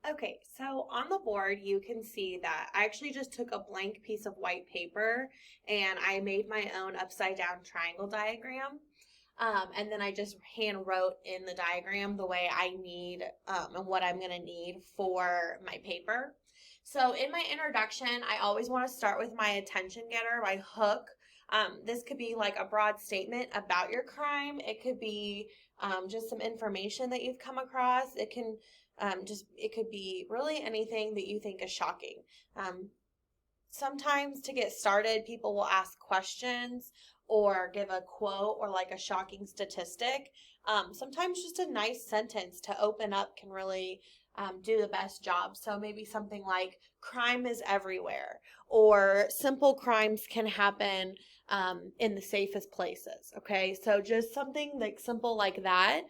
Okay, so on the board, you can see that I actually just took a blank piece of white paper and I made my own upside down triangle diagram. And then I just hand wrote in the diagram the way I need and what I'm going to need for my paper. So in my introduction, I always want to start with my attention getter, my hook. This could be like a broad statement about your crime. It could be just some information that you've come across. It could be really anything that you think is shocking. Sometimes to get started, people will ask questions or give a quote or like a shocking statistic. Sometimes just a nice sentence to open up can really do the best job. So maybe something like crime is everywhere, or simple crimes can happen in the safest places. Okay, so just something like simple like that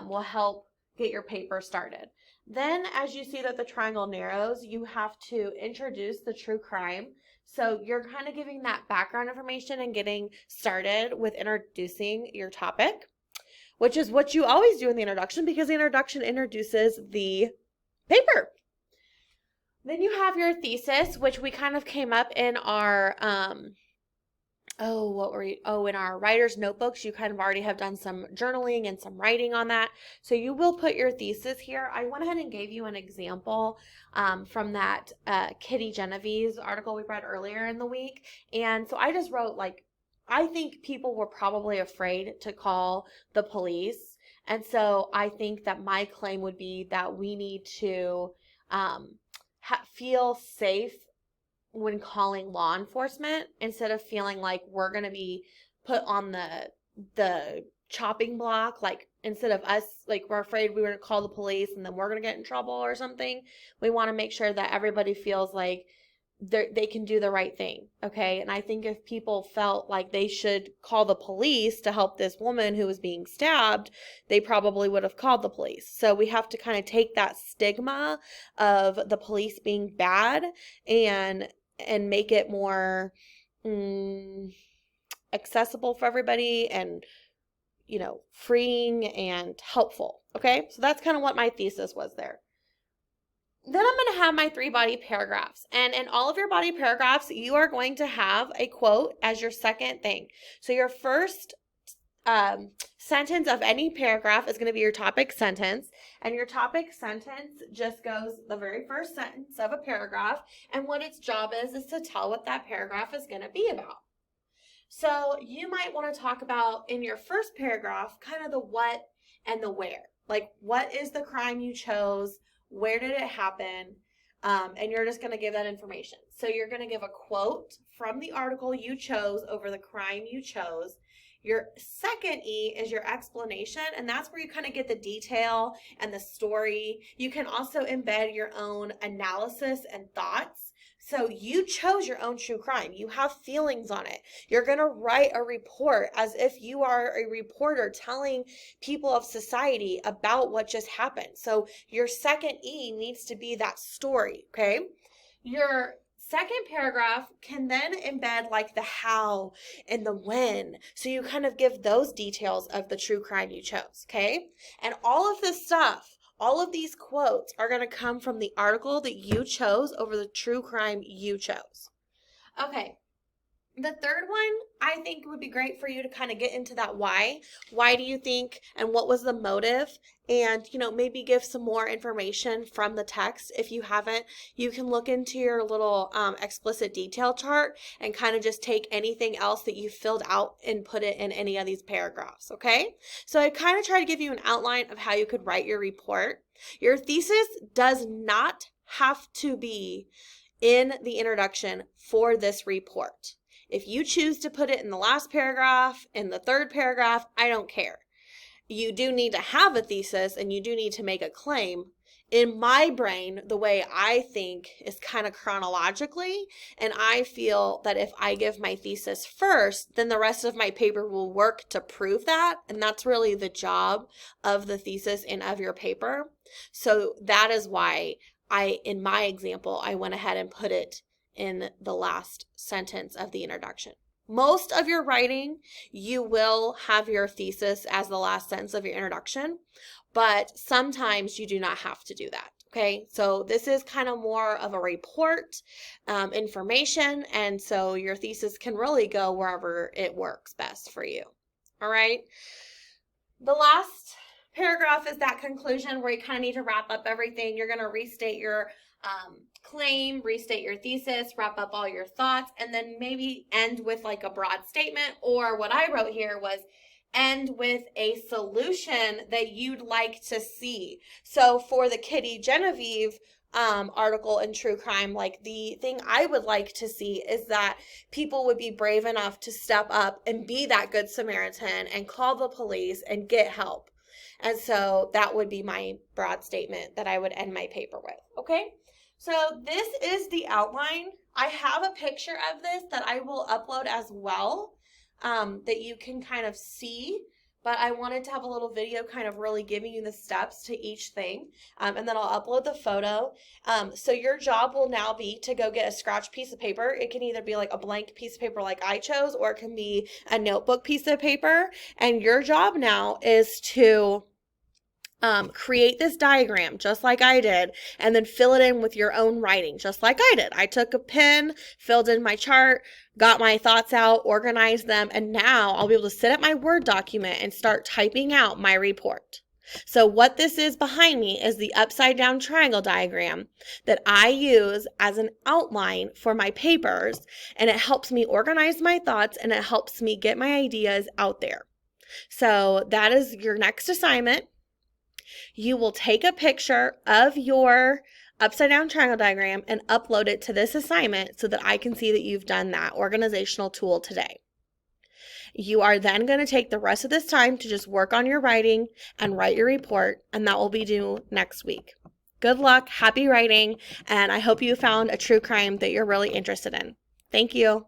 will help get your paper started. Then, as you see that the triangle narrows, you have to introduce the true crime. So you're kind of giving that background information and getting started with introducing your topic, which is what you always do in the introduction because the introduction introduces the paper. Then you have your thesis, which we kind of came up in our in our writer's notebooks, you kind of already have done some journaling and some writing on that. So you will put your thesis here. I went ahead and gave you an example from that Kitty Genevieve's article we read earlier in the week. And so I just wrote I think people were probably afraid to call the police. And so I think that my claim would be that we need to feel safe when calling law enforcement instead of feeling like we're going to be put on the chopping block, like instead of us, like we're afraid we were going to call the police and then we're going to get in trouble or something. We want to make sure that everybody feels like they can do the right thing. Okay. And I think if people felt like they should call the police to help this woman who was being stabbed, they probably would have called the police. So we have to kind of take that stigma of the police being bad and make it more accessible for everybody and, freeing and helpful. Okay, so that's kind of what my thesis was there. Then I'm going to have my 3 body paragraphs. And in all of your body paragraphs, you are going to have a quote as your second thing. So your first sentence of any paragraph is going to be your topic sentence, and your topic sentence just goes the very first sentence of a paragraph, and what its job is to tell what that paragraph is going to be about. So you might want to talk about in your first paragraph kind of the what and the where, like what is the crime you chose, where did it happen, and you're just going to give that information. So you're going to give a quote from the article you chose over the crime you chose. Your second E is your explanation, and that's where you kind of get the detail and the story. You can also embed your own analysis and thoughts. So you chose your own true crime. You have feelings on it. You're going to write a report as if you are a reporter telling people of society about what just happened. So your second E needs to be that story, okay? Your second paragraph can then embed like the how and the when. So you kind of give those details of the true crime you chose, okay? And all of this stuff, all of these quotes are going to come from the article that you chose over the true crime you chose. Okay. The third one, I think would be great for you to kind of get into that why. Why do you think, and what was the motive? And, maybe give some more information from the text. If you haven't, you can look into your little explicit detail chart and kind of just take anything else that you filled out and put it in any of these paragraphs, okay? So I kind of try to give you an outline of how you could write your report. Your thesis does not have to be in the introduction for this report. If you choose to put it in the last paragraph, in the third paragraph, I don't care. You do need to have a thesis and you do need to make a claim. In my brain, the way I think is kind of chronologically, and I feel that if I give my thesis first, then the rest of my paper will work to prove that, and that's really the job of the thesis and of your paper. So that is why in my example, I went ahead and put it in the last sentence of the introduction. Most of your writing, you will have your thesis as the last sentence of your introduction, but sometimes you do not have to do that, Okay, so this is kind of more of a report, information, and so your thesis can really go wherever it works best for you. All right. The last paragraph is that conclusion where you kind of need to wrap up everything. You're going to restate your claim, restate your thesis, wrap up all your thoughts, and then maybe end with like a broad statement, or what I wrote here was end with a solution that you'd like to see. So for the Kitty Genevieve article in True Crime, like the thing I would like to see is that people would be brave enough to step up and be that good Samaritan and call the police and get help. And so that would be my broad statement that I would end my paper with. Okay, so this is the outline. I have a picture of this that I will upload as well, that you can kind of see, but I wanted to have a little video kind of really giving you the steps to each thing, and then I'll upload the photo. So your job will now be to go get a scratch piece of paper. It can either be like a blank piece of paper like I chose, or it can be a notebook piece of paper, and your job now is to create this diagram just like I did, and then fill it in with your own writing just like I did. I took a pen, filled in my chart, got my thoughts out, organized them, and now I'll be able to sit at my Word document and start typing out my report. So what this is behind me is the upside down triangle diagram that I use as an outline for my papers, and it helps me organize my thoughts and it helps me get my ideas out there. So that is your next assignment. You will take a picture of your upside down triangle diagram and upload it to this assignment so that I can see that you've done that organizational tool today. You are then going to take the rest of this time to just work on your writing and write your report, and that will be due next week. Good luck, happy writing, and I hope you found a true crime that you're really interested in. Thank you.